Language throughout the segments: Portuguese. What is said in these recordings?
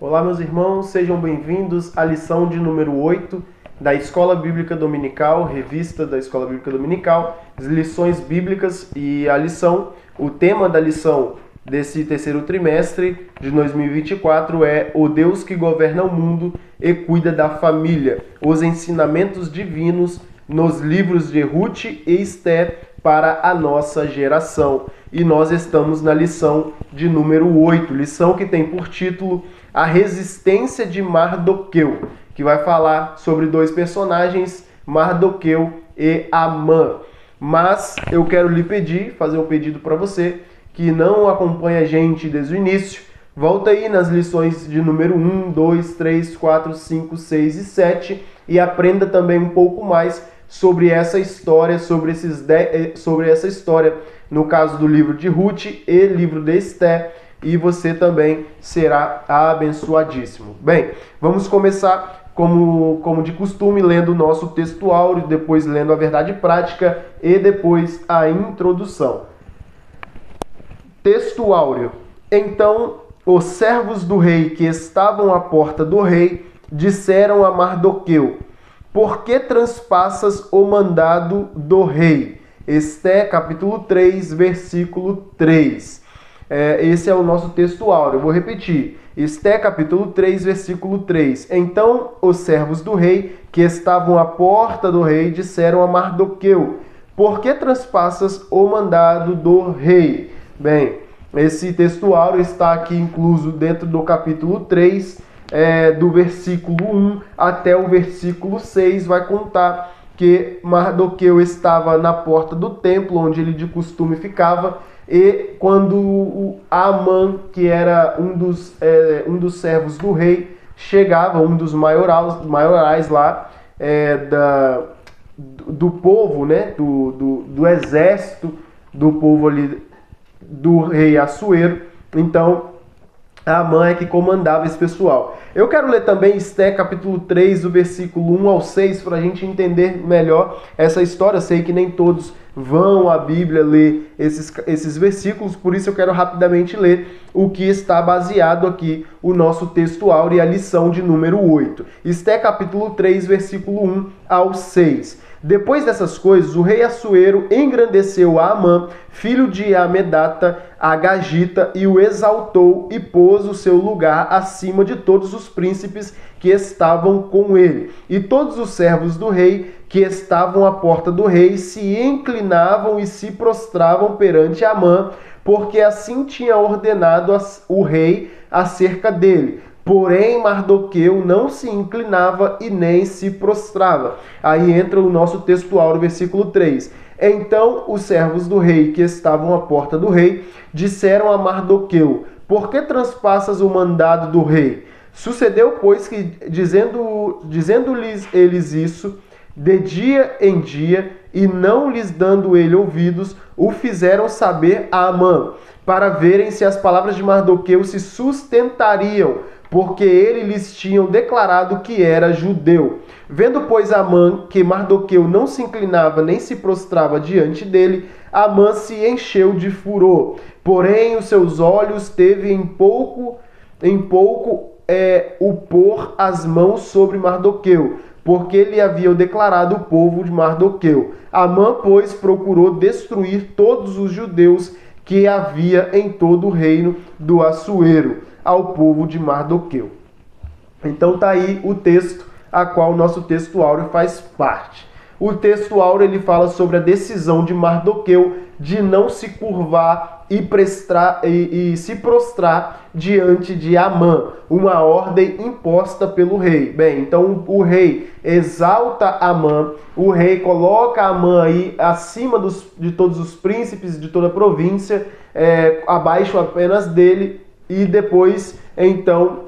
Olá, meus irmãos, sejam bem-vindos à lição de número 8 da Escola Bíblica Dominical, revista da Escola Bíblica Dominical, as lições bíblicas e o tema da lição desse terceiro trimestre de 2024 é O Deus que governa o mundo e cuida da família, os ensinamentos divinos nos livros de Ruth e Esté para a nossa geração. E nós estamos na lição de número 8, lição que tem por título A Resistência de Mardoqueu, que vai falar sobre dois personagens, Mardoqueu e Amã. Mas eu quero lhe pedir, fazer um pedido para você que não acompanha a gente desde o início, volta aí nas lições de número 1, 2, 3, 4, 5, 6 e 7 e aprenda também um pouco mais sobre essa história, sobre essa história, no caso do livro de Ruth e livro de Esté, e você também será abençoadíssimo. Bem, vamos começar, como de costume, lendo o nosso texto áureo, depois lendo a verdade prática e depois a introdução. Texto áureo. Então, os servos do rei que estavam à porta do rei disseram a Mardoqueu: por que transpassas o mandado do rei? Esté, capítulo 3, versículo 3. Esse é o nosso texto áureo. Eu vou repetir. Esté, capítulo 3, versículo 3. Então, os servos do rei, que estavam à porta do rei, disseram a Mardoqueu: por que transpassas o mandado do rei? Bem, esse texto áureo está aqui incluso dentro do capítulo 3, do versículo 1 até o versículo 6, vai contar que Mardoqueu estava na porta do templo, onde ele de costume ficava, e quando Amã, que era um dos servos do rei, chegava, um dos maiorais lá, do povo, né, do exército do povo ali, do rei Assuero, então Amã é que comandava esse pessoal. Eu quero ler também Esté, capítulo 3, do versículo 1 ao 6, para a gente entender melhor essa história. Eu sei que nem todos vão à Bíblia ler esses versículos, por isso eu quero rapidamente ler o que está baseado aqui, o nosso texto áureo e a lição de número 8. Esté, capítulo 3, versículo 1 ao 6. Depois dessas coisas, o rei Assuero engrandeceu a Amã, filho de Amedata, a Gagita, e o exaltou e pôs o seu lugar acima de todos os príncipes que estavam com ele. E todos os servos do rei que estavam à porta do rei se inclinavam e se prostravam perante Amã, porque assim tinha ordenado o rei acerca dele. Porém, Mardoqueu não se inclinava e nem se prostrava. Aí entra o nosso texto áureo, versículo 3. Então, os servos do rei que estavam à porta do rei disseram a Mardoqueu: por que transpassas o mandado do rei? Sucedeu, pois, que, dizendo-lhes eles isso, de dia em dia, e não lhes dando ele ouvidos, o fizeram saber a Amã, para verem se as palavras de Mardoqueu se sustentariam, porque ele lhes tinham declarado que era judeu. Vendo, pois, Amã que Mardoqueu não se inclinava nem se prostrava diante dele, Amã se encheu de furor. Porém, os seus olhos teve em pouco o pôr as mãos sobre Mardoqueu, porque lhe haviam declarado o povo de Mardoqueu. Amã, pois, procurou destruir todos os judeus que havia em todo o reino do Assuero, ao povo de Mardoqueu. Então está aí o texto a qual o nosso texto áureo faz parte. O texto áureo ele fala sobre a decisão de Mardoqueu de não se curvar e se prostrar diante de Amã, uma ordem imposta pelo rei. Bem, então o rei exalta Amã, o rei coloca Amã aí acima de todos os príncipes de toda a província, abaixo apenas dele, e depois, então,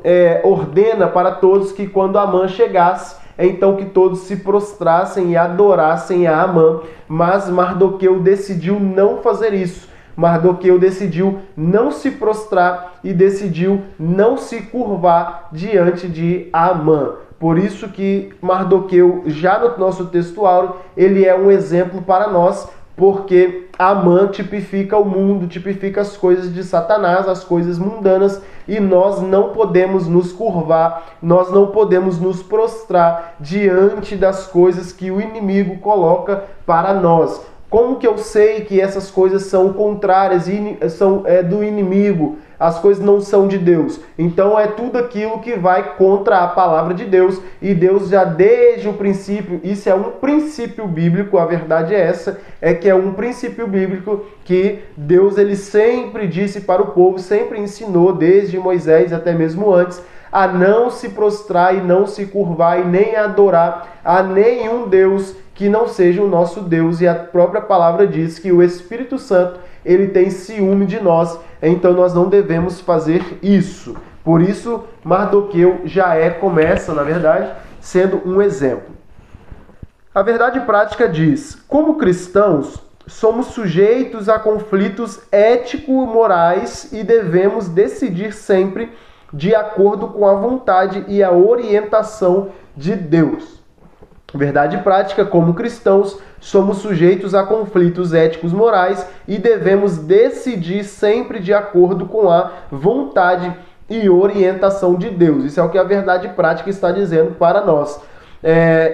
ordena para todos que quando Amã chegasse, então que todos se prostrassem e adorassem a Amã. Mas Mardoqueu decidiu não fazer isso. Mardoqueu decidiu não se prostrar e decidiu não se curvar diante de Amã. Por isso que Mardoqueu, já no nosso texto áureo, ele é um exemplo para nós, porque Amã tipifica o mundo, tipifica as coisas de Satanás, as coisas mundanas, e nós não podemos nos curvar, nós não podemos nos prostrar diante das coisas que o inimigo coloca para nós. Como que eu sei que essas coisas são contrárias e são do inimigo? As coisas não são de Deus. Então é tudo aquilo que vai contra a palavra de Deus. E Deus já desde o princípio, isso é um princípio bíblico, a verdade é essa, é que é um princípio bíblico que Deus ele sempre disse para o povo, sempre ensinou desde Moisés até mesmo antes, a não se prostrar e não se curvar e nem adorar a nenhum Deus que não seja o nosso Deus. E a própria palavra diz que o Espírito Santo ele tem ciúme de nós, então nós não devemos fazer isso. Por isso, Mardoqueu começa, na verdade, sendo um exemplo. A verdade prática diz: como cristãos, somos sujeitos a conflitos ético-morais e devemos decidir sempre de acordo com a vontade e a orientação de Deus. Verdade prática, como cristãos, somos sujeitos a conflitos éticos morais e devemos decidir sempre de acordo com a vontade e orientação de Deus. Isso é o que a verdade prática está dizendo para nós.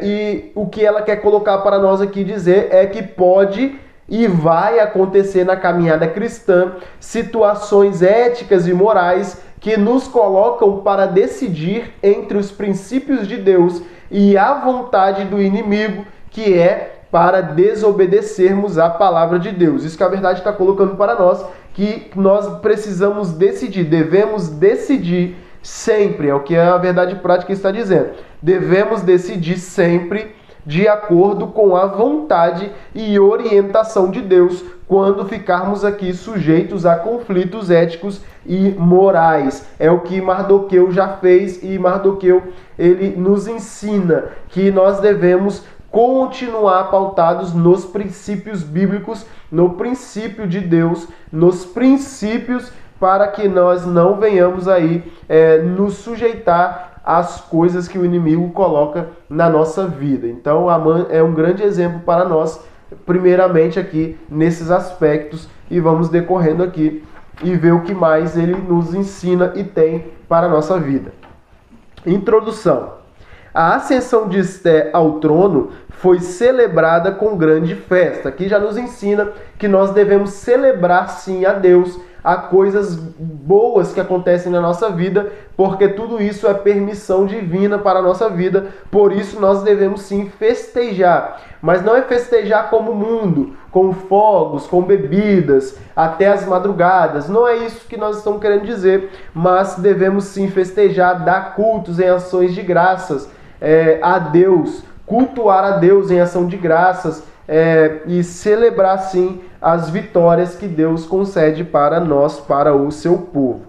E o que ela quer colocar para nós aqui dizer é que pode e vai acontecer na caminhada cristã situações éticas e morais que nos colocam para decidir entre os princípios de Deus e a vontade do inimigo, que é para desobedecermos a palavra de Deus. Isso que a verdade está colocando para nós, que nós precisamos decidir, devemos decidir sempre, é o que a verdade prática está dizendo. Devemos decidir sempre de acordo com a vontade e orientação de Deus, quando ficarmos aqui sujeitos a conflitos éticos e morais. É o que Mardoqueu já fez, e Mardoqueu ele nos ensina que nós devemos continuar pautados nos princípios bíblicos, no princípio de Deus, nos princípios, para que nós não venhamos aí nos sujeitar às coisas que o inimigo coloca na nossa vida. Então Amã é um grande exemplo para nós, primeiramente aqui nesses aspectos, e vamos decorrendo aqui e ver o que mais ele nos ensina e tem para a nossa vida. Introdução. A ascensão de Esté ao trono foi celebrada com grande festa. Aqui já nos ensina que nós devemos celebrar sim a Deus, a coisas boas que acontecem na nossa vida, porque tudo isso é permissão divina para a nossa vida. Por isso nós devemos sim festejar, mas não é festejar como o mundo, com fogos, com bebidas, até as madrugadas. Não é isso que nós estamos querendo dizer, mas devemos sim festejar, dar cultos em ações de graças a Deus, cultuar a Deus em ação de graças, e celebrar sim as vitórias que Deus concede para nós, para o seu povo.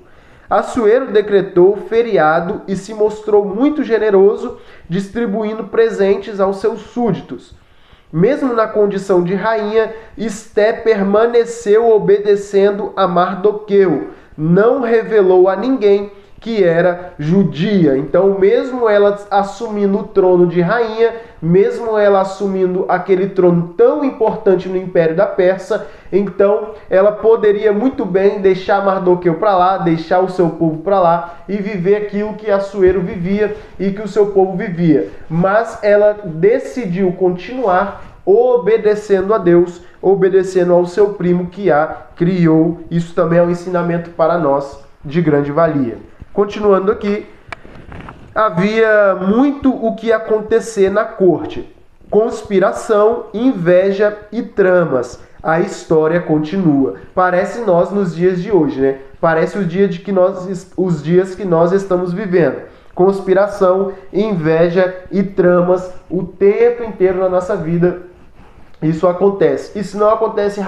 Assuero decretou feriado e se mostrou muito generoso, distribuindo presentes aos seus súditos. Mesmo na condição de rainha, Esté permaneceu obedecendo a Mardoqueu, não revelou a ninguém que era judia. Então, mesmo ela assumindo o trono de rainha, mesmo ela assumindo aquele trono tão importante no Império da Pérsia, então ela poderia muito bem deixar Mardoqueu para lá, deixar o seu povo para lá e viver aquilo que Assuero vivia e que o seu povo vivia. Mas ela decidiu continuar obedecendo a Deus, obedecendo ao seu primo que a criou. Isso também é um ensinamento para nós de grande valia. Continuando aqui, havia muito o que acontecer na corte. Conspiração, inveja e tramas. A história continua. Parece nós nos dias de hoje, né? Parece os dias que nós estamos vivendo. Conspiração, inveja e tramas o tempo inteiro na nossa vida. Isso acontece. E se não acontece,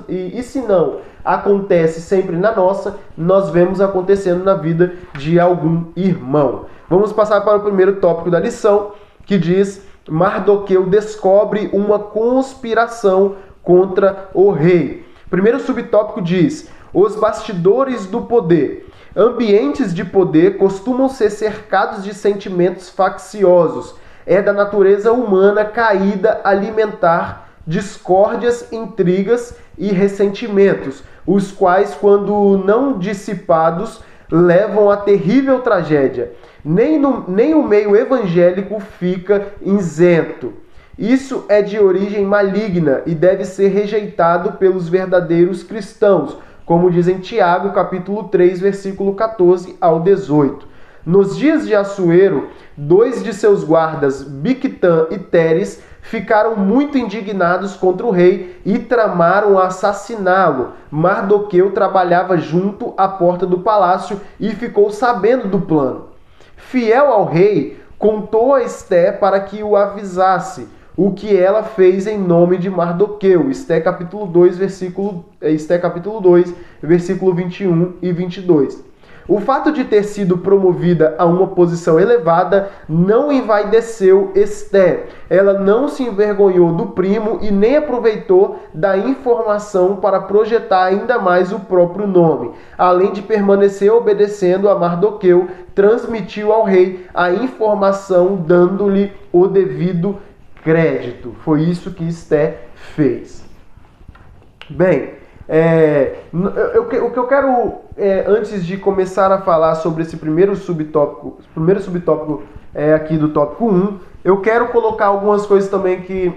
e se não acontece sempre na nossa, nós vemos acontecendo na vida de algum irmão. Vamos passar para o primeiro tópico da lição, que diz: Mardoqueu descobre uma conspiração contra o rei. Primeiro subtópico diz: os bastidores do poder. Ambientes de poder costumam ser cercados de sentimentos facciosos. É da natureza humana caída alimentar discórdias, intrigas e ressentimentos, os quais, quando não dissipados, levam à terrível tragédia. Nem o meio evangélico fica isento. Isso é de origem maligna e deve ser rejeitado pelos verdadeiros cristãos, como diz em Tiago, capítulo 3, versículo 14 ao 18. Nos dias de Assuero, 2 de seus guardas, Bigtan e Teres, ficaram muito indignados contra o rei e tramaram assassiná-lo. Mardoqueu trabalhava junto à porta do palácio e ficou sabendo do plano. Fiel ao rei, contou a Esté para que o avisasse, o que ela fez em nome de Mardoqueu. Esté capítulo 2, versículo 21 e 22. O fato de ter sido promovida a uma posição elevada não envaideceu Esté. Ela não se envergonhou do primo e nem aproveitou da informação para projetar ainda mais o próprio nome. Além de permanecer obedecendo a Mardoqueu, transmitiu ao rei a informação, dando-lhe o devido crédito. Foi isso que Esté fez. Bem, o que eu quero, antes de começar a falar sobre esse primeiro subtópico aqui do tópico 1, eu quero colocar algumas coisas também que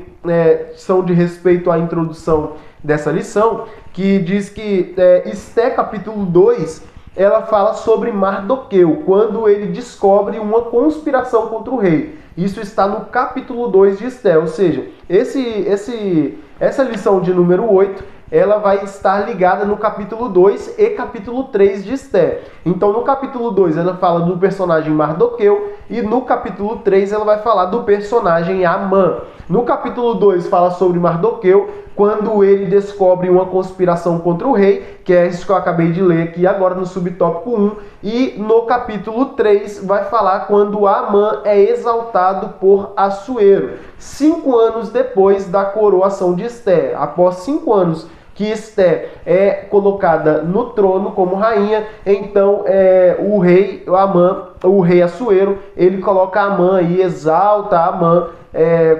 são de respeito à introdução dessa lição, que diz que Esté capítulo 2, ela fala sobre Mardoqueu, quando ele descobre uma conspiração contra o rei. Isso está no capítulo 2 de Esté, ou seja, essa lição de número 8, ela vai estar ligada no capítulo 2 e capítulo 3 de Esté. Então, no capítulo 2, ela fala do personagem Mardoqueu e no capítulo 3 ela vai falar do personagem Amã. No capítulo 2 fala sobre Mardoqueu, quando ele descobre uma conspiração contra o rei, que é isso que eu acabei de ler aqui agora no subtópico 1. E no capítulo 3 vai falar quando Amã é exaltado por Assuero, 5 anos depois da coroação de Esté. Após 5 anos que Esté é colocada no trono como rainha, então o rei Assuero, ele coloca Amã e exalta Amã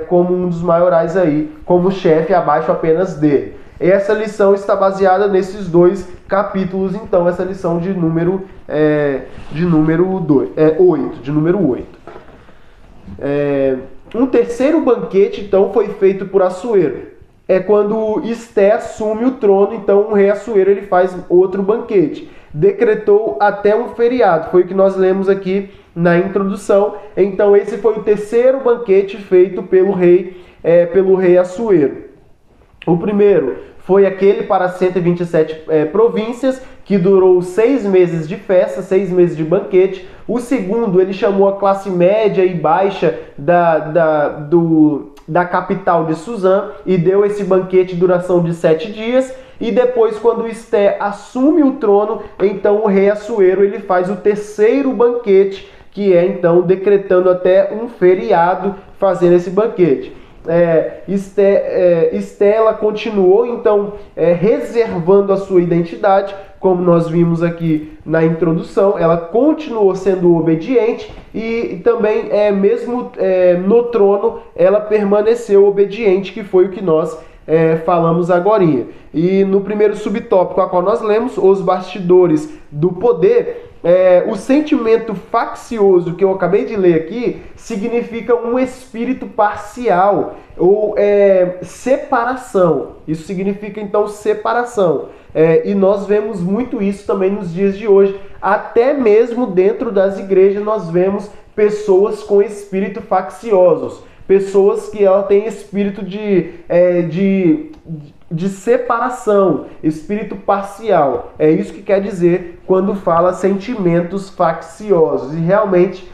como um dos maiorais aí, como chefe abaixo apenas dele. Essa lição está baseada nesses dois capítulos, então essa lição de número 8. Um terceiro banquete então foi feito por Assuero. É quando Esté assume o trono, então o rei Assuero ele faz outro banquete. Decretou até um feriado, foi o que nós lemos aqui na introdução. Então esse foi o terceiro banquete feito pelo rei Assuero. O primeiro foi aquele para 127 províncias, que durou 6 meses de festa, 6 meses de banquete. O segundo, ele chamou a classe média e baixa da capital de Suzã e deu esse banquete de duração de 7 dias. E depois, quando Esté assume o trono, então o rei Assuero ele faz o terceiro banquete, que é então decretando até um feriado fazendo esse banquete. Esté ela continuou então reservando a sua identidade, como nós vimos aqui na introdução. Ela continuou sendo obediente e também mesmo no trono ela permaneceu obediente, que foi o que nós falamos agorinha. E no primeiro subtópico a qual nós lemos, os bastidores do poder, o sentimento faccioso que eu acabei de ler aqui significa um espírito parcial ou separação. Isso significa então separação. E nós vemos muito isso também nos dias de hoje. Até mesmo dentro das igrejas nós vemos pessoas com espírito facciosos, pessoas que ela tem espírito de separação, espírito parcial. É isso que quer dizer quando fala sentimentos facciosos. E realmente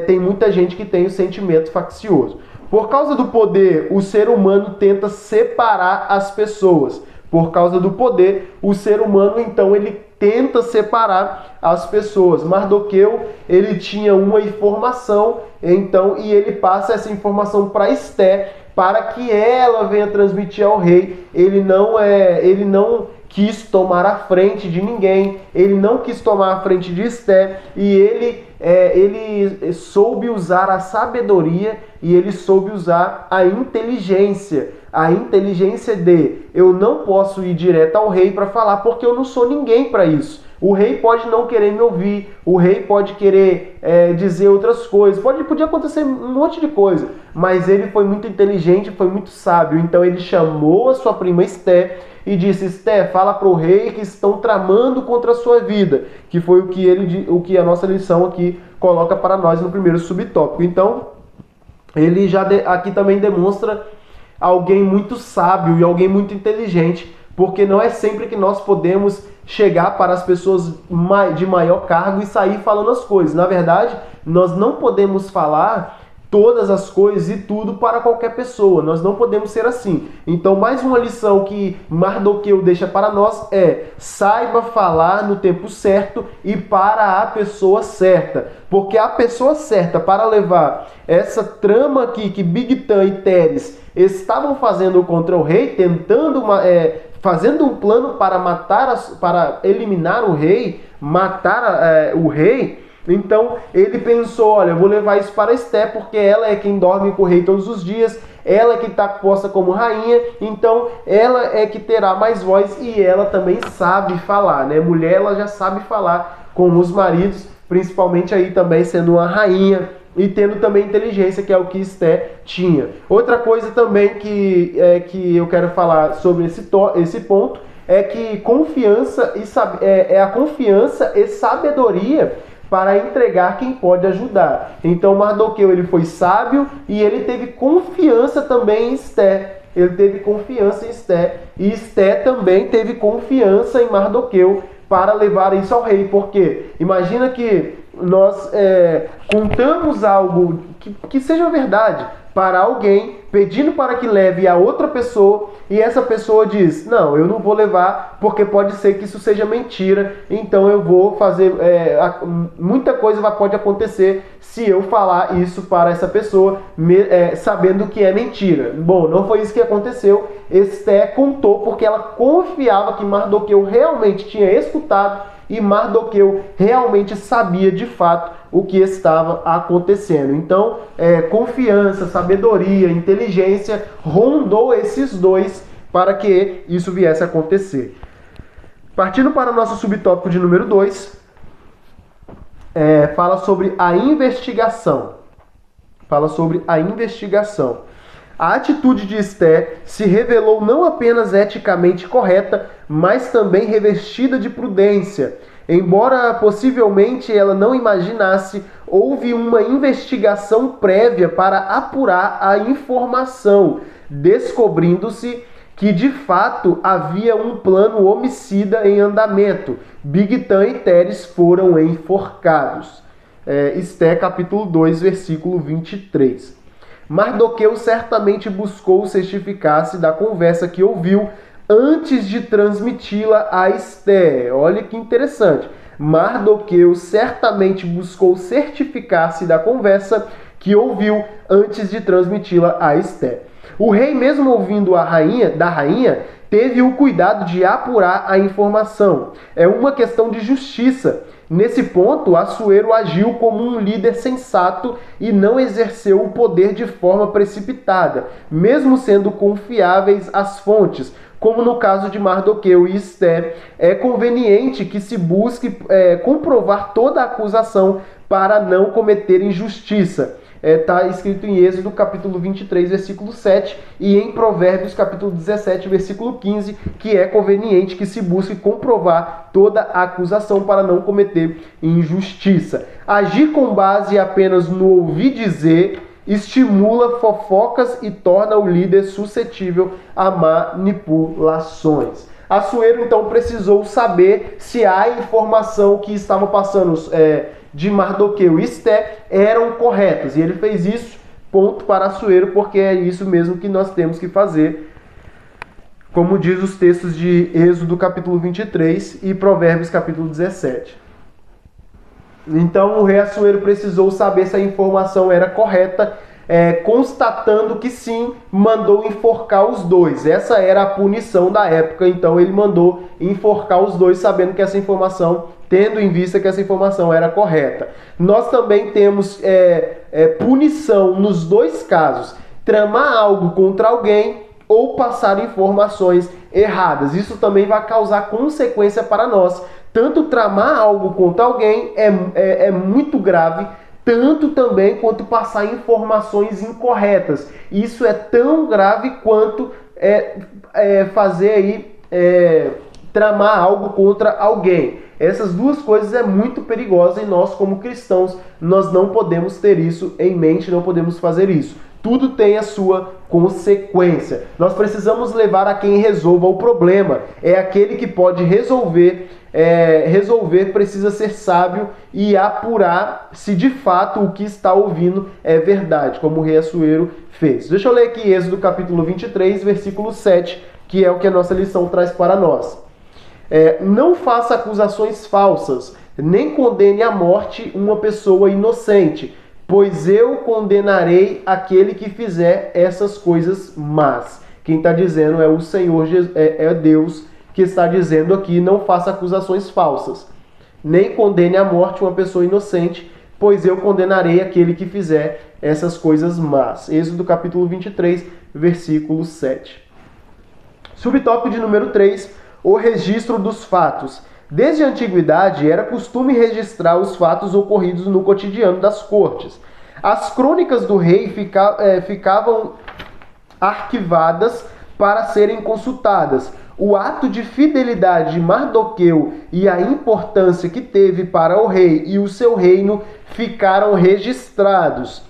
tem muita gente que tem o sentimento faccioso. Por causa do poder, o ser humano tenta separar as pessoas. Por causa do poder, o ser humano, então, ele tenta separar as pessoas. Mardoqueu, ele tinha uma informação, então, e ele passa essa informação para Esté, para que ela venha transmitir ao rei. Ele não quis tomar a frente de ninguém, ele não quis tomar a frente de Esté, e ele soube usar a sabedoria e ele soube usar a inteligência. a inteligência de eu não posso ir direto ao rei para falar porque eu não sou ninguém para isso. O rei pode não querer me ouvir, o rei pode querer dizer outras coisas, podia acontecer um monte de coisa, mas ele foi muito inteligente, foi muito sábio, então ele chamou a sua prima Esté e disse: Esté, fala para o rei que estão tramando contra a sua vida, que foi o que a nossa lição aqui coloca para nós no primeiro subtópico. Então, ele já aqui também demonstra alguém muito sábio e alguém muito inteligente, porque não é sempre que nós podemos chegar para as pessoas de maior cargo e sair falando as coisas. Na verdade, nós não podemos falar todas as coisas e tudo para qualquer pessoa. Nós não podemos ser assim. Então, mais uma lição que Mardoqueu deixa para nós é: saiba falar no tempo certo e para a pessoa certa. Porque a pessoa certa para levar essa trama aqui que Bigtan e Teres estavam fazendo contra o rei, fazendo um plano para eliminar o rei, matar o rei. Então ele pensou: olha, eu vou levar isso para Esté, porque ela é quem dorme com o rei todos os dias, ela é que está posta como rainha, então ela é que terá mais voz e ela também sabe falar, né? Mulher, ela já sabe falar com os maridos, principalmente aí também sendo uma rainha e tendo também inteligência, que é o que Esté tinha. Outra coisa também que eu quero falar sobre esse ponto é que confiança a confiança e sabedoria para entregar quem pode ajudar. Então Mardoqueu, ele foi sábio e ele teve confiança também em Esté. Ele teve confiança em Esté e Esté também teve confiança em Mardoqueu para levar isso ao rei. Porque imagina que nós contamos algo que seja verdade para alguém, pedindo para que leve a outra pessoa, e essa pessoa diz: não, eu não vou levar porque pode ser que isso seja mentira, então eu vou fazer, muita coisa pode acontecer se eu falar isso para essa pessoa, sabendo que é mentira. Bom, não foi isso que aconteceu. Esté contou porque ela confiava que Mardoqueu realmente tinha escutado e Mardoqueu realmente sabia de fato o que estava acontecendo. Então, confiança, sabedoria, inteligência rondou esses dois para que isso viesse a acontecer. Partindo para o nosso subtópico de número 2, fala sobre a investigação. A atitude de Esté se revelou não apenas eticamente correta, mas também revestida de prudência. Embora possivelmente ela não imaginasse, houve uma investigação prévia para apurar a informação, descobrindo-se que de fato havia um plano homicida em andamento. Bigtan e Teres foram enforcados. Esté capítulo 2, versículo 23. Mardoqueu certamente buscou certificar-se da conversa que ouviu antes de transmiti-la a Esté. Olha que interessante. Mardoqueu certamente buscou certificar-se da conversa que ouviu antes de transmiti-la a Esté. O rei, mesmo ouvindo da rainha, teve o cuidado de apurar a informação. É uma questão de justiça. Nesse ponto, Assuero agiu como um líder sensato e não exerceu o poder de forma precipitada, mesmo sendo confiáveis as fontes, como no caso de Mardoqueu e Esté. É conveniente que se busque comprovar toda a acusação para não cometer injustiça. Está escrito em Êxodo capítulo 23, versículo 7 e em Provérbios capítulo 17, versículo 15, que é conveniente que se busque comprovar toda a acusação para não cometer injustiça. Agir com base apenas no ouvir dizer estimula fofocas e torna o líder suscetível a manipulações. Assuero então precisou saber se a informação que estava passando de Mardoqueu e Esté eram corretas. E ele fez isso, ponto para Assuero, porque é isso mesmo que nós temos que fazer, como diz os textos de Êxodo capítulo 23 e Provérbios capítulo 17. Então o rei Assuero precisou saber se a informação era correta, constatando que sim, mandou enforcar os dois. Essa era a punição da época, então ele mandou enforcar os dois, sabendo que essa informação, tendo em vista que essa informação era correta. Nós também temos punição nos dois casos: tramar algo contra alguém ou passar informações erradas. Isso também vai causar consequência para nós. Tanto tramar algo contra alguém é muito grave, tanto também quanto passar informações incorretas. Isso é tão grave quanto fazer aí, tramar algo contra alguém. Essas duas coisas é muito perigosa e nós, como cristãos, nós não podemos ter isso em mente, não podemos fazer isso. Tudo tem a sua consequência. Nós precisamos levar a quem resolva o problema. É aquele que pode resolver, precisa ser sábio e apurar se de fato o que está ouvindo é verdade, como o rei Assuero fez. Deixa eu ler aqui Êxodo capítulo 23, versículo 7, que é o que a nossa lição traz para nós. Não faça acusações falsas, nem condene à morte uma pessoa inocente, pois eu condenarei aquele que fizer essas coisas más. Quem está dizendo é o Senhor, é Deus que está dizendo aqui, não faça acusações falsas, nem condene à morte uma pessoa inocente, pois eu condenarei aquele que fizer essas coisas más. Êxodo capítulo 23, versículo 7. Subtópico de número 3, o registro dos fatos. Desde a antiguidade, era costume registrar os fatos ocorridos no cotidiano das cortes. As crônicas do rei ficavam arquivadas para serem consultadas. O ato de fidelidade de Mardoqueu e a importância que teve para o rei e o seu reino ficaram registrados.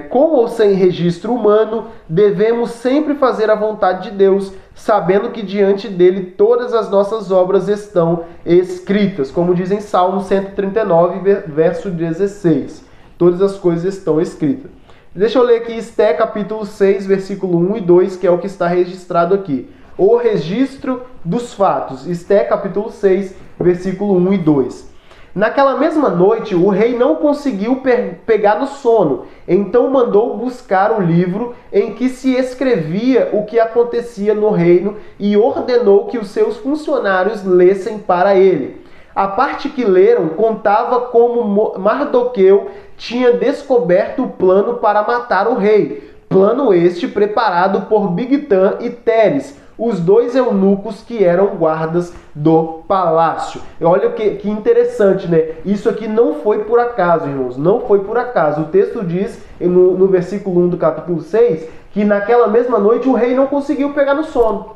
Com ou sem registro humano, devemos sempre fazer a vontade de Deus, sabendo que diante dele todas as nossas obras estão escritas. Como diz em Salmo 139, verso 16. Todas as coisas estão escritas. Deixa eu ler aqui Esté capítulo 6, versículo 1 e 2, que é o que está registrado aqui. O registro dos fatos. Esté capítulo 6, versículo 1 e 2. Naquela mesma noite, o rei não conseguiu pegar no sono, então mandou buscar o livro em que se escrevia o que acontecia no reino e ordenou que os seus funcionários lessem para ele. A parte que leram contava como Mardoqueu tinha descoberto o plano para matar o rei, plano este preparado por Bigtan e Teres, os dois eunucos que eram guardas do palácio. Olha que interessante, né? Isso aqui não foi por acaso, irmãos. Não foi por acaso. O texto diz, no versículo 1 do capítulo 6, que naquela mesma noite o rei não conseguiu pegar no sono.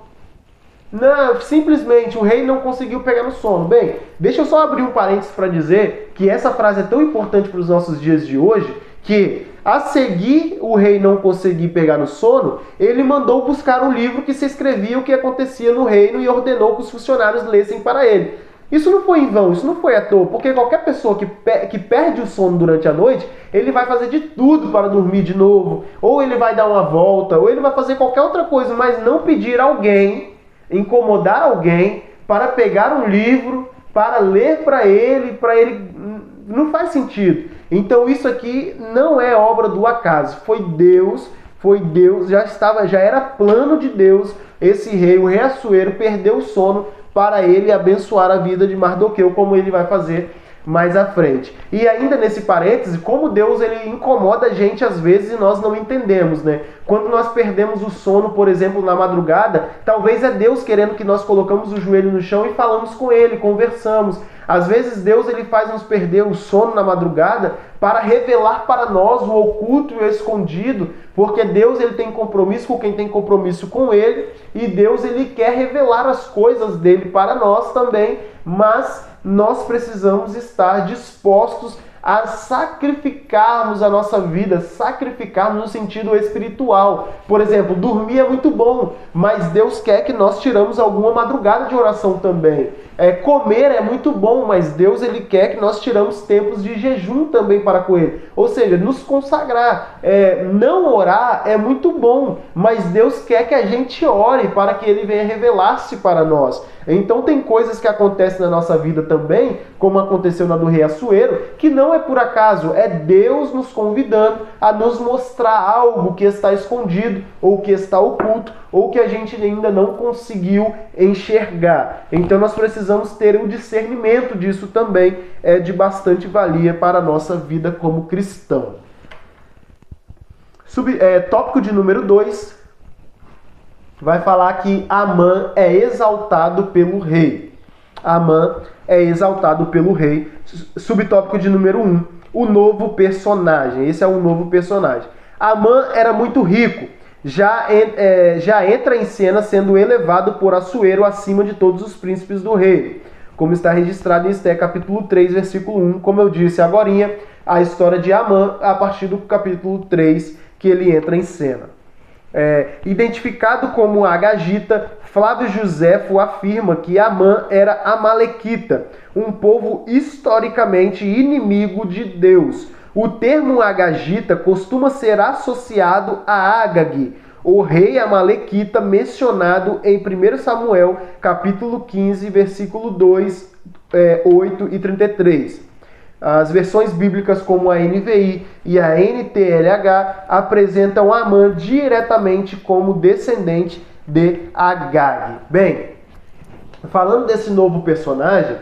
Não, simplesmente o rei não conseguiu pegar no sono. Bem, deixa eu só abrir um parênteses para dizer que essa frase é tão importante para os nossos dias de hoje, que a seguir o rei não conseguir pegar no sono, ele mandou buscar um livro que se escrevia o que acontecia no reino e ordenou que os funcionários lessem para ele. Isso não foi em vão, isso não foi à toa, porque qualquer pessoa que perde o sono durante a noite, ele vai fazer de tudo para dormir de novo, ou ele vai dar uma volta, ou ele vai fazer qualquer outra coisa, mas não pedir alguém, incomodar alguém para pegar um livro, para ler para ele, não faz sentido. Então isso aqui não é obra do acaso, foi Deus, já era plano de Deus. Esse rei, o rei Assuero, perdeu o sono para ele abençoar a vida de Mardoqueu, como ele vai fazer mais à frente. E ainda nesse parêntese, como Deus ele incomoda a gente às vezes e nós não entendemos, né? Quando nós perdemos o sono, por exemplo, na madrugada, talvez é Deus querendo que nós colocamos o joelho no chão e falamos com ele, conversamos. Às vezes Deus ele faz nos perder o sono na madrugada para revelar para nós o oculto e o escondido, porque Deus ele tem compromisso com quem tem compromisso com ele, e Deus ele quer revelar as coisas dele para nós também, mas nós precisamos estar dispostos a sacrificarmos a nossa vida, sacrificarmos no sentido espiritual. Por exemplo, dormir é muito bom, mas Deus quer que nós tiramos alguma madrugada de oração também. Comer é muito bom, mas Deus ele quer que nós tiramos tempos de jejum também para com Ele. Ou seja, nos consagrar. Não orar é muito bom, mas Deus quer que a gente ore para que Ele venha revelar-se para nós. Então tem coisas que acontecem na nossa vida também, como aconteceu na do rei Assuero, que não é por acaso, é Deus nos convidando a nos mostrar algo que está escondido, ou que está oculto, ou que a gente ainda não conseguiu enxergar. Então nós precisamos ter um discernimento disso também, de bastante valia para a nossa vida como cristão. Tópico de número 2. vai falar que Amã é exaltado pelo rei. Amã é exaltado pelo rei. Subtópico de número 1, o novo personagem. Esse é o novo personagem. Amã era muito rico. Já entra em cena sendo elevado por Assuero acima de todos os príncipes do reino, como está registrado em Esté capítulo 3, versículo 1, como eu disse agorinha, a história de Amã a partir do capítulo 3 que ele entra em cena. Identificado como agagita, Flávio Joséfo afirma que Amã era amalequita, um povo historicamente inimigo de Deus. O termo agagita costuma ser associado a Agag, o rei amalequita mencionado em 1 Samuel, capítulo 15, versículo 2, 8 e 33. As versões bíblicas como a NVI e a NTLH apresentam Amã diretamente como descendente de Agag. Bem, falando desse novo personagem,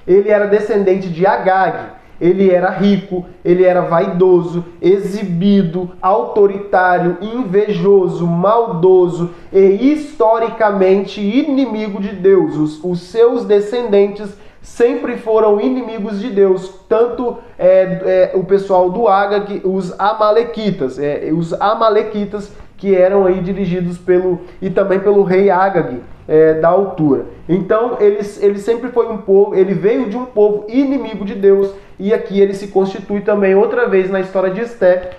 ele era descendente de Agag. Ele era rico, ele era vaidoso, exibido, autoritário, invejoso, maldoso e historicamente inimigo de Deus. Os seus descendentes sempre foram inimigos de Deus, tanto o pessoal do Agag, os amalequitas, que eram aí dirigidos e também pelo rei Agag, da altura. Então ele sempre foi um povo, ele veio de um povo inimigo de Deus, e aqui ele se constitui também outra vez na história de Esté,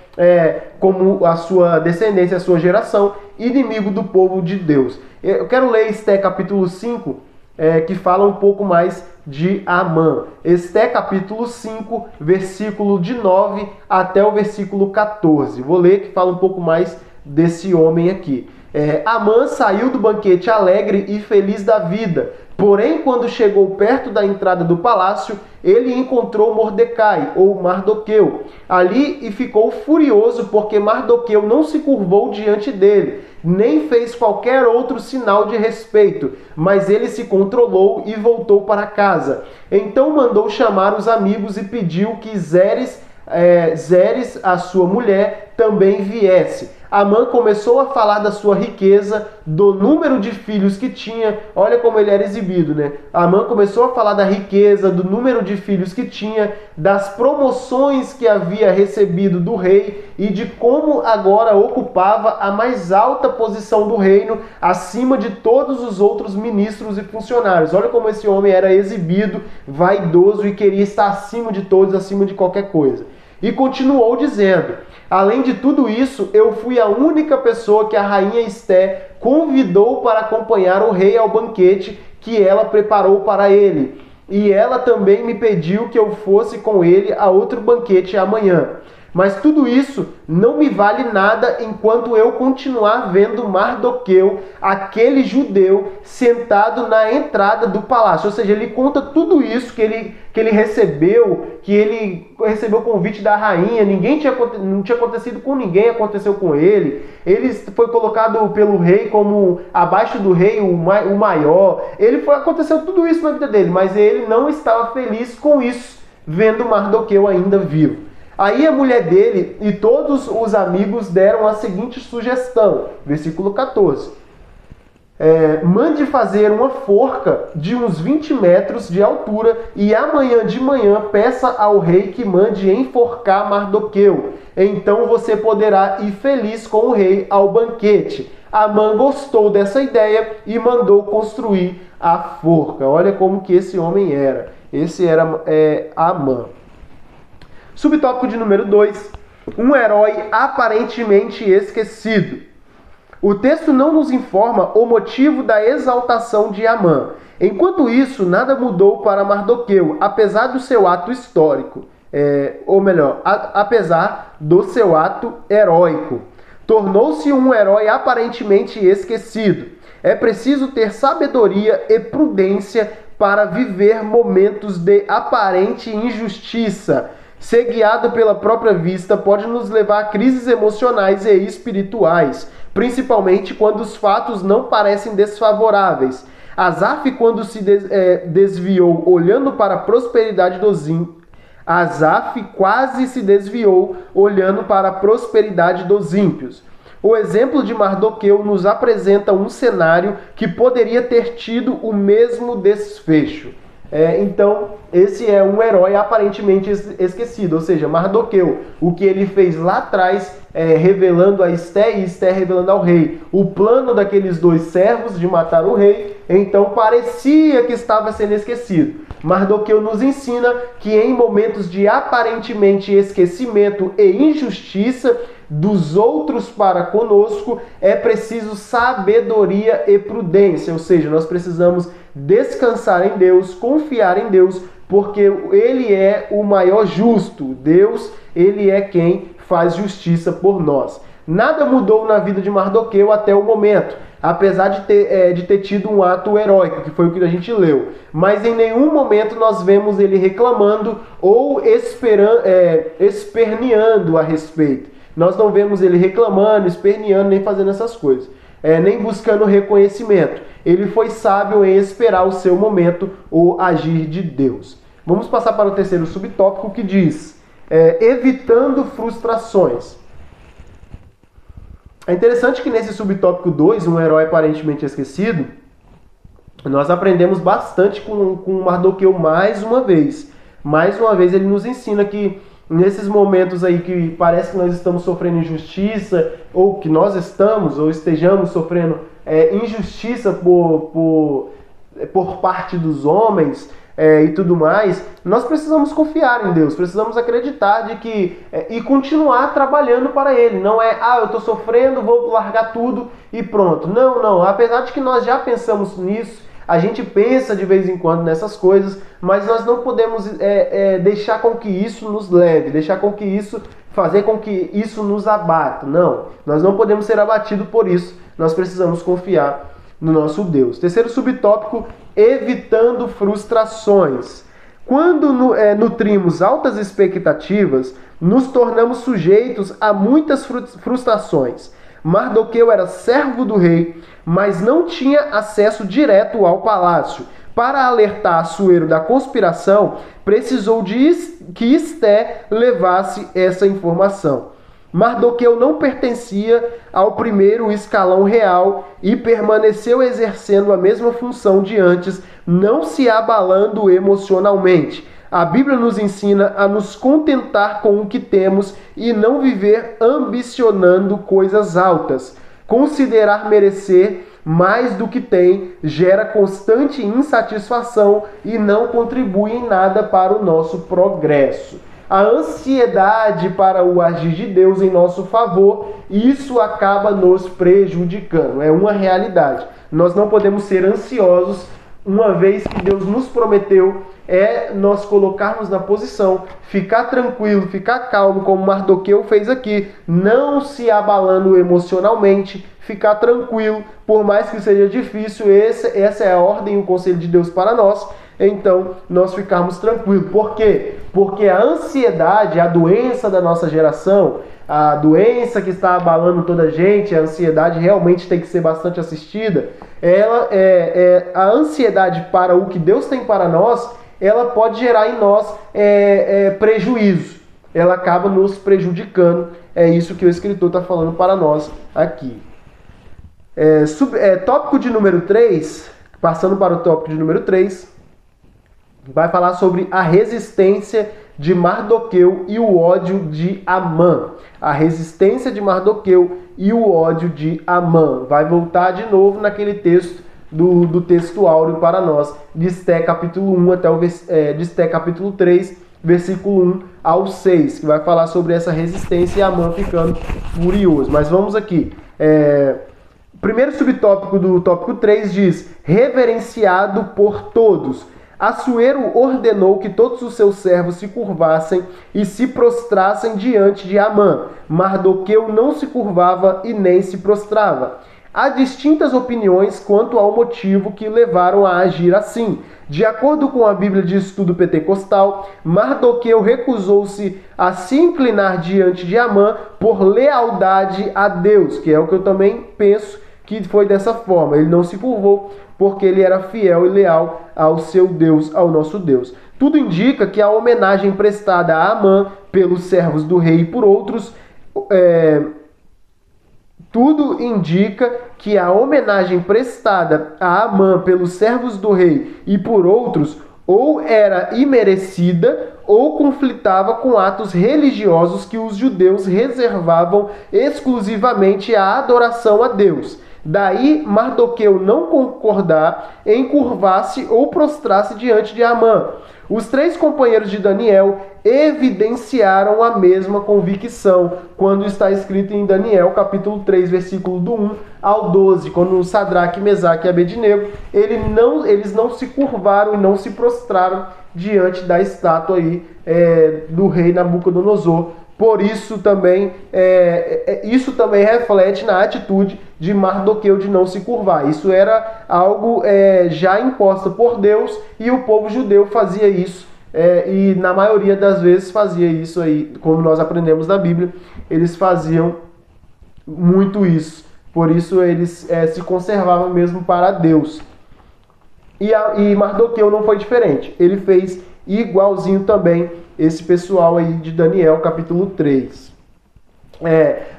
como a sua descendência, a sua geração, inimigo do povo de Deus. Eu quero ler Esté capítulo 5, que fala um pouco mais de Amã. Esté capítulo 5, versículo de 9 até o versículo 14. Vou ler que fala um pouco mais desse homem aqui. Amã saiu do banquete alegre e feliz da vida. Porém, quando chegou perto da entrada do palácio, ele encontrou Mordecai, ou Mardoqueu, ali e ficou furioso porque Mardoqueu não se curvou diante dele, nem fez qualquer outro sinal de respeito, mas ele se controlou e voltou para casa. Então mandou chamar os amigos e pediu que Zeres, a sua mulher, também viesse. Amã começou a falar da sua riqueza, do número de filhos que tinha. Olha como ele era exibido, né? Amã começou a falar da riqueza, do número de filhos que tinha, das promoções que havia recebido do rei e de como agora ocupava a mais alta posição do reino, acima de todos os outros ministros e funcionários. Olha como esse homem era exibido, vaidoso e queria estar acima de todos, acima de qualquer coisa. E continuou dizendo: além de tudo isso, eu fui a única pessoa que a rainha Esté convidou para acompanhar o rei ao banquete que ela preparou para ele. E ela também me pediu que eu fosse com ele a outro banquete amanhã. Mas tudo isso não me vale nada enquanto eu continuar vendo Mardoqueu, aquele judeu, sentado na entrada do palácio. Ou seja, ele conta tudo isso que ele recebeu, o convite da rainha, não tinha acontecido com ninguém, aconteceu com ele. Ele foi colocado pelo rei como abaixo do rei, o maior. Aconteceu tudo isso na vida dele, mas ele não estava feliz com isso, vendo Mardoqueu ainda vivo. Aí a mulher dele e todos os amigos deram a seguinte sugestão, versículo 14. Mande fazer uma forca de uns 20 metros de altura e amanhã de manhã peça ao rei que mande enforcar Mardoqueu. Então você poderá ir feliz com o rei ao banquete. Amã gostou dessa ideia e mandou construir a forca. Olha como que esse homem era. Esse era Amã. Subtópico de número 2, um herói aparentemente esquecido. O texto não nos informa o motivo da exaltação de Amã. Enquanto isso, nada mudou para Mardoqueu, apesar do seu ato histórico. Apesar do seu ato heróico. Tornou-se um herói aparentemente esquecido. É preciso ter sabedoria e prudência para viver momentos de aparente injustiça. Ser guiado pela própria vista pode nos levar a crises emocionais e espirituais, principalmente quando os fatos não parecem desfavoráveis. Asaf, quando se desviou olhando para a prosperidade dos ímpios, Asaf quase se desviou olhando para a prosperidade dos ímpios. O exemplo de Mardoqueu nos apresenta um cenário que poderia ter tido o mesmo desfecho. Então, esse é um herói aparentemente esquecido, ou seja, Mardoqueu, o que ele fez lá atrás, revelando a Esté e Esté revelando ao rei o plano daqueles dois servos de matar o rei, então parecia que estava sendo esquecido. Mardoqueu nos ensina que em momentos de aparentemente esquecimento e injustiça dos outros para conosco, é preciso sabedoria e prudência, ou seja, nós precisamos descansar em Deus, confiar em Deus, porque Ele é o maior justo. Deus, Ele é quem faz justiça por nós. Nada mudou na vida de Mardoqueu até o momento, apesar de ter tido um ato heróico, que foi o que a gente leu. Mas em nenhum momento nós vemos ele reclamando ou esperneando a respeito. Nós não vemos ele reclamando, esperneando, nem fazendo essas coisas. Nem buscando reconhecimento. Ele foi sábio em esperar o seu momento, o agir de Deus. Vamos passar para o terceiro subtópico, que diz, evitando frustrações. É interessante que nesse subtópico 2, um herói aparentemente esquecido, nós aprendemos bastante com Mardoqueu mais uma vez. Mais uma vez ele nos ensina que nesses momentos aí que parece que nós estamos sofrendo injustiça, ou que nós estamos ou estejamos sofrendo injustiça por parte dos homens, e tudo mais, nós precisamos confiar em Deus, precisamos acreditar de que e continuar trabalhando para Ele. Não é, eu estou sofrendo, vou largar tudo e pronto. Não, não. Apesar de que nós já pensamos nisso, a gente pensa de vez em quando nessas coisas, mas nós não podemos deixar com que isso nos leve, fazer com que isso nos abata. Não, nós não podemos ser abatidos por isso. Nós precisamos confiar no nosso Deus. Terceiro subtópico, evitando frustrações. Quando nutrimos altas expectativas, nos tornamos sujeitos a muitas frustrações. Mardoqueu era servo do rei, mas não tinha acesso direto ao palácio. Para alertar Assuero da conspiração, precisou que Esté levasse essa informação. Mardoqueu não pertencia ao primeiro escalão real e permaneceu exercendo a mesma função de antes, não se abalando emocionalmente. A Bíblia nos ensina a nos contentar com o que temos e não viver ambicionando coisas altas. Considerar merecer mais do que tem gera constante insatisfação e não contribui em nada para o nosso progresso. A ansiedade para o agir de Deus em nosso favor, isso acaba nos prejudicando. É uma realidade. Nós não podemos ser ansiosos, uma vez que Deus nos prometeu, nós colocarmos na posição, ficar tranquilo, ficar calmo, como Mardoqueu fez aqui, não se abalando emocionalmente, ficar tranquilo, por mais que seja difícil. Essa é a ordem e o conselho de Deus para nós. Então, nós ficarmos tranquilos. Por quê? Porque a ansiedade, a doença da nossa geração, a doença que está abalando toda a gente, a ansiedade realmente tem que ser bastante assistida. A ansiedade para o que Deus tem para nós, ela pode gerar em nós prejuízo. Ela acaba nos prejudicando. É isso que o escritor está falando para nós aqui. Tópico de número 3, passando para o tópico de número 3, vai falar sobre a resistência de Mardoqueu e o ódio de Amã. A resistência de Mardoqueu e o ódio de Amã. Vai voltar de novo naquele texto do texto áureo para nós, de Esté capítulo 1 até de Esté capítulo 3, versículo 1 ao 6, que vai falar sobre essa resistência e Amã ficando furioso. Mas vamos aqui. Primeiro subtópico do tópico 3 diz: reverenciado por todos. Assuero ordenou que todos os seus servos se curvassem e se prostrassem diante de Amã. Mardoqueu não se curvava e nem se prostrava. Há distintas opiniões quanto ao motivo que levaram a agir assim. De acordo com a Bíblia de Estudo Pentecostal, Mardoqueu recusou-se a se inclinar diante de Amã por lealdade a Deus, que é o que eu também penso que foi dessa forma. Ele não se curvou porque ele era fiel e leal ao seu Deus, ao nosso Deus. Tudo indica que a homenagem prestada a Amã pelos servos do rei e por outros tudo indica que a homenagem prestada a Amã pelos servos do rei e por outros ou era imerecida ou conflitava com atos religiosos que os judeus reservavam exclusivamente à adoração a Deus. Daí Mardoqueu não concordar em curvar-se ou prostrar-se diante de Amã. Os 3 companheiros de Daniel evidenciaram a mesma convicção, quando está escrito em Daniel, capítulo 3, versículo do 1 ao 12, quando Sadraque, Mesaque e Abednego, eles não se curvaram e não se prostraram diante da estátua aí, do rei Nabucodonosor. Por isso também, isso também reflete na atitude de Mardoqueu de não se curvar. Isso era algo já imposto por Deus e o povo judeu fazia isso. E na maioria das vezes fazia isso aí, como nós aprendemos na Bíblia, eles faziam muito isso. Por isso eles se conservavam mesmo para Deus. E Mardoqueu não foi diferente. Ele fez igualzinho também esse pessoal aí de Daniel, capítulo 3.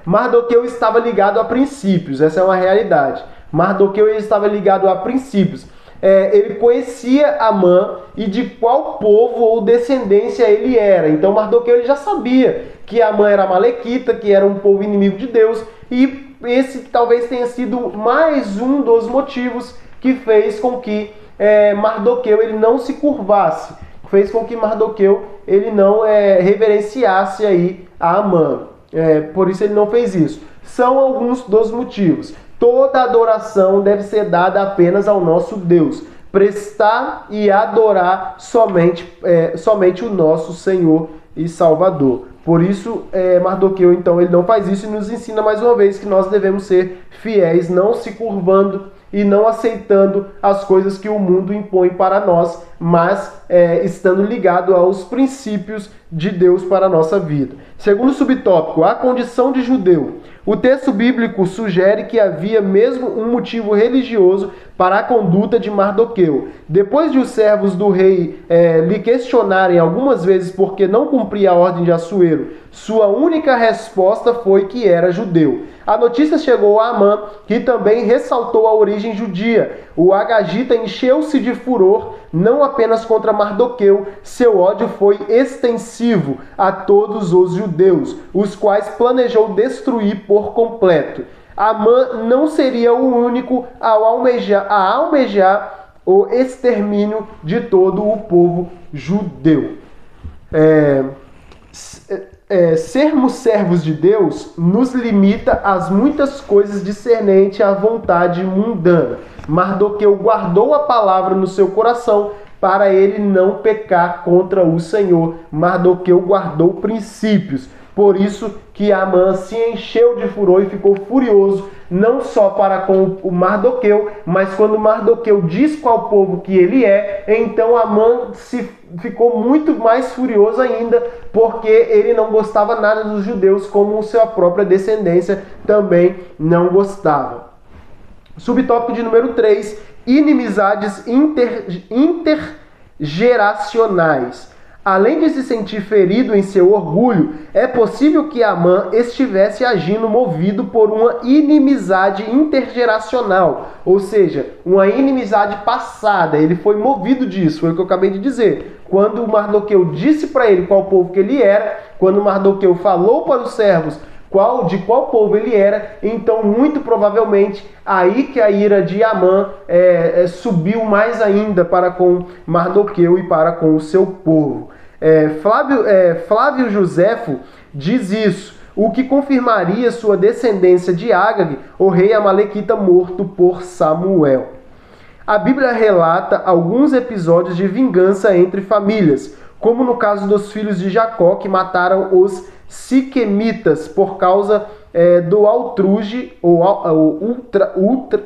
Mardoqueu estava ligado a princípios, essa é uma realidade. Mardoqueu estava ligado a princípios. Ele conhecia Amã e de qual povo ou descendência ele era. Então Mardoqueu ele já sabia que Amã era amalequita, que era um povo inimigo de Deus, e esse talvez tenha sido mais um dos motivos que fez com que Mardoqueu ele não se curvasse, fez com que Mardoqueu ele não reverenciasse aí a Amã. Por isso ele não fez isso. São alguns dos motivos. Toda adoração deve ser dada apenas ao nosso Deus. Prestar e adorar somente o nosso Senhor e Salvador. Por isso, Mardoqueu, então, ele não faz isso e nos ensina mais uma vez que nós devemos ser fiéis, não se curvando e não aceitando as coisas que o mundo impõe para nós, mas estando ligado aos princípios de Deus para a nossa vida. Segundo subtópico, a condição de judeu. O texto bíblico sugere que havia mesmo um motivo religioso para a conduta de Mardoqueu. Depois de os servos do rei lhe questionarem algumas vezes por que não cumpria a ordem de Assuero, sua única resposta foi que era judeu. A notícia chegou a Amã, que também ressaltou a origem judia. O agagita encheu-se de furor, não apenas contra Mardoqueu, seu ódio foi extensivo a todos os judeus, os quais planejou destruir por completo. Amã não seria o único a almejar o extermínio de todo o povo judeu. Sermos servos de Deus nos limita às muitas coisas discernentes à vontade mundana. Mardoqueu guardou a palavra no seu coração para ele não pecar contra o Senhor. Mardoqueu guardou princípios. Por isso que Amã se encheu de furor e ficou furioso, não só para com o Mardoqueu, mas quando Mardoqueu diz qual povo que ele então Amã ficou muito mais furioso ainda, porque ele não gostava nada dos judeus, como sua própria descendência também não gostava. Subtópico de número 3, inimizades intergeracionais. Além de se sentir ferido em seu orgulho, é possível que Amã estivesse agindo movido por uma inimizade intergeracional, ou seja, uma inimizade passada. Ele foi movido disso, foi o que eu acabei de dizer. Quando Mardoqueu disse para ele qual povo que ele era, quando Mardoqueu falou para os servos de qual povo ele era, então muito provavelmente aí que a ira de Amã subiu mais ainda para com Mardoqueu e para com o seu povo. Flávio Joséfo diz isso, o que confirmaria sua descendência de Agag, o rei amalequita morto por Samuel. A Bíblia relata alguns episódios de vingança entre famílias, como no caso dos filhos de Jacó que mataram os siquemitas por causa do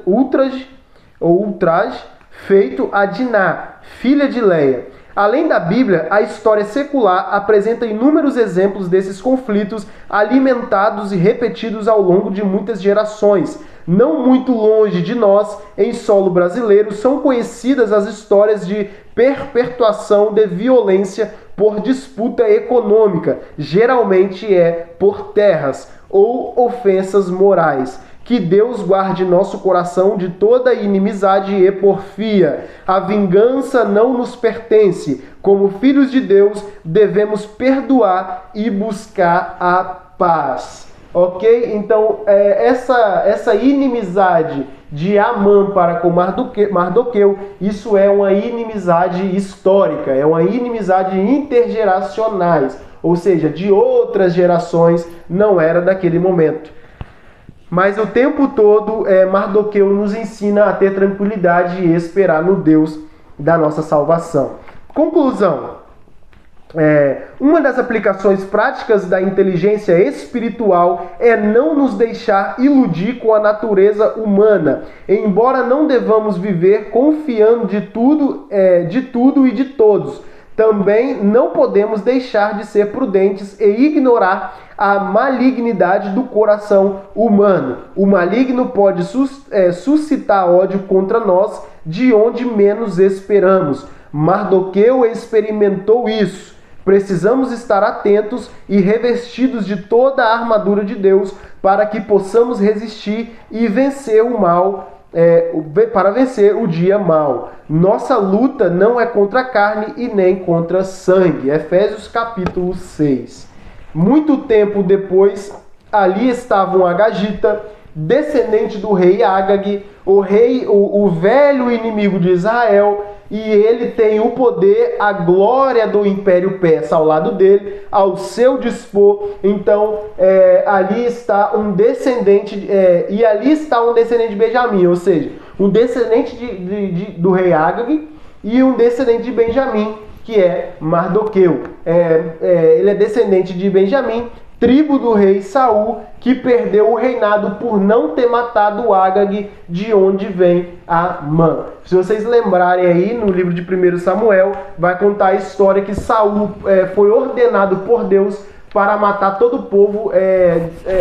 ultraje feito a Diná, filha de Leia. Além da Bíblia, a história secular apresenta inúmeros exemplos desses conflitos alimentados e repetidos ao longo de muitas gerações. Não muito longe de nós, em solo brasileiro, são conhecidas as histórias de perpetuação de violência por disputa econômica, geralmente por terras ou ofensas morais. Que Deus guarde nosso coração de toda inimizade e porfia. A vingança não nos pertence. Como filhos de Deus, devemos perdoar e buscar a paz. Ok? Então, essa inimizade de Amã para com Mardoqueu, isso é uma inimizade histórica, é uma inimizade intergeracionais, ou seja, de outras gerações, não era daquele momento. Mas o tempo todo, Mardoqueu nos ensina a ter tranquilidade e esperar no Deus da nossa salvação. Conclusão. Uma das aplicações práticas da inteligência espiritual é não nos deixar iludir com a natureza humana, embora não devamos viver confiando de tudo e de todos. Também não podemos deixar de ser prudentes e ignorar a malignidade do coração humano. O maligno pode suscitar ódio contra nós de onde menos esperamos. Mardoqueu experimentou isso. Precisamos estar atentos e revestidos de toda a armadura de Deus para que possamos resistir e vencer o mal, para vencer o dia mau. Nossa luta não é contra a carne e nem contra sangue. Efésios capítulo 6. Muito tempo depois, ali estava um agagita, descendente do rei Agag, o velho inimigo de Israel, e ele tem o poder, a glória do Império Persa ao lado dele, ao seu dispor. Então, ali está um descendente, e ali está um descendente de Benjamim, ou seja, um descendente do rei Agag e um descendente de Benjamim, que é Mardoqueu. Ele é descendente de Benjamim, tribo do rei Saul, que perdeu o reinado por não ter matado Agag, de onde vem Amã. Se vocês lembrarem aí, no livro de 1 Samuel, vai contar a história que Saul foi ordenado por Deus para matar todo o povo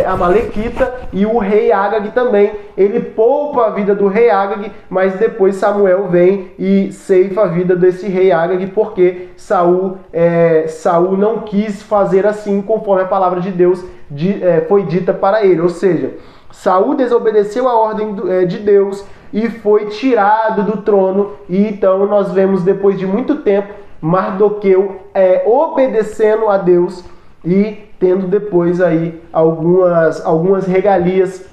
amalequita, e o rei Agag também. Ele poupa a vida do rei Agag, mas depois Samuel vem e ceifa a vida desse rei Agag, porque Saul não quis fazer assim conforme a palavra de Deus foi dita para ele. Ou seja, Saul desobedeceu a ordem de Deus e foi tirado do trono. E então nós vemos, depois de muito tempo, Mardoqueu obedecendo a Deus e tendo depois aí algumas regalias,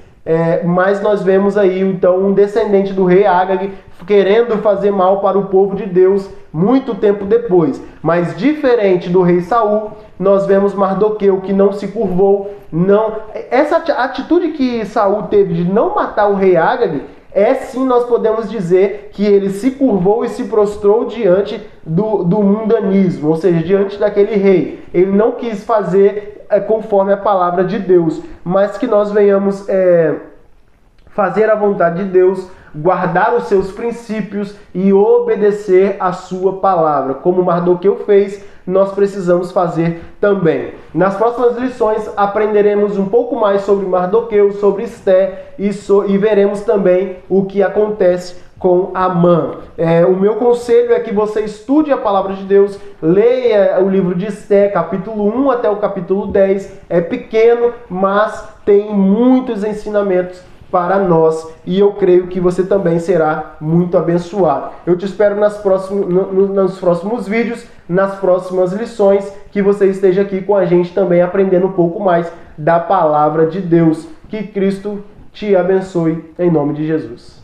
mas nós vemos aí então um descendente do rei Agag querendo fazer mal para o povo de Deus muito tempo depois. Mas diferente do rei Saul, nós vemos Mardoqueu que não se curvou. Essa atitude que Saul teve de não matar o rei Agag, sim, nós podemos dizer que ele se curvou e se prostrou diante do mundanismo, ou seja, diante daquele rei. Ele não quis fazer conforme a palavra de Deus, mas que nós venhamos fazer a vontade de Deus, guardar os seus princípios e obedecer a sua palavra. Como Mardoqueu fez, nós precisamos fazer também. Nas próximas lições aprenderemos um pouco mais sobre Mardoqueu, sobre Esté, e veremos também o que acontece com Amã. O meu conselho é que você estude a palavra de Deus, leia o livro de Esté, capítulo 1 até o capítulo 10. É pequeno, mas tem muitos ensinamentos para nós, e eu creio que você também será muito abençoado. Eu te espero nos próximos vídeos, nas próximas lições, que você esteja aqui com a gente também aprendendo um pouco mais da palavra de Deus. Que Cristo te abençoe, em nome de Jesus.